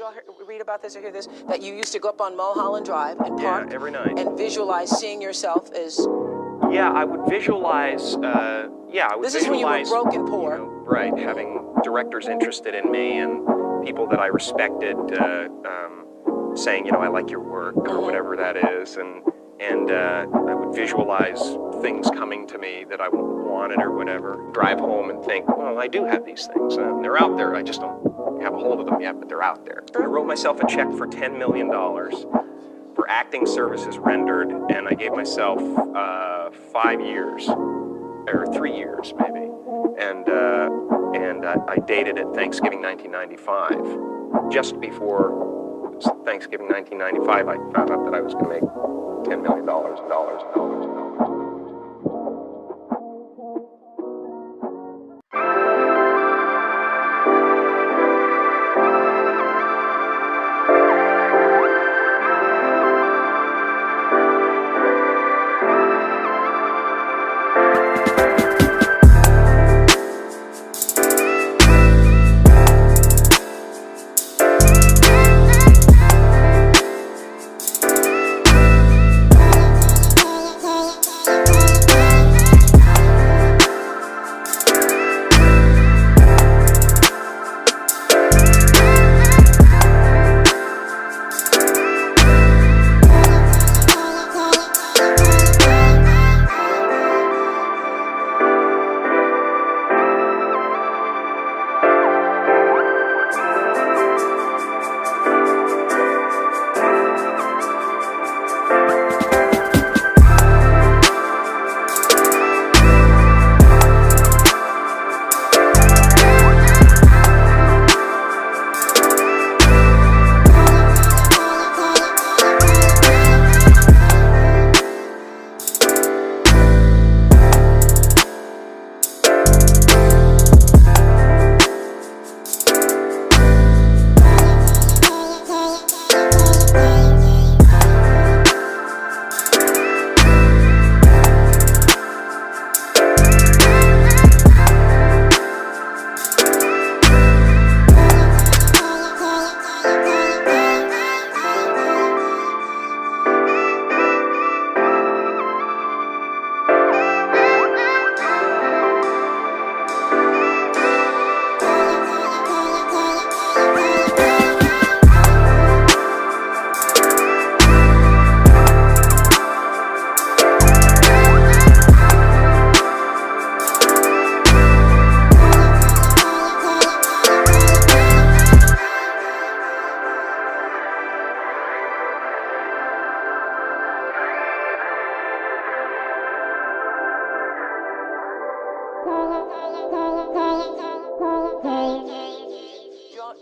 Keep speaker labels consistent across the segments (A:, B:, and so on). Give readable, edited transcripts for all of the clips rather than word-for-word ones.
A: you all read about this or hear this? That you used to go up on Mulholland Drive and park
B: every night
A: and visualize seeing yourself as...
B: Yeah, I would visualize,
A: This is when you were broke and poor.
B: You know, right, having directors interested in me and people that I respected saying, you know, I like your work or whatever that is, and I would visualize things coming to me that I wanted or whatever. Drive home and think, well, I do have these things. They're out there. I just don't have a hold of them yet, but they're out there. I wrote myself a check for $10 million for acting services rendered, and I gave myself 5 years, or 3 years maybe, and I dated it Thanksgiving 1995. Just before Thanksgiving 1995, I found out that I was going to make $10 million.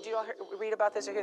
A: Do you all read about this or hear this?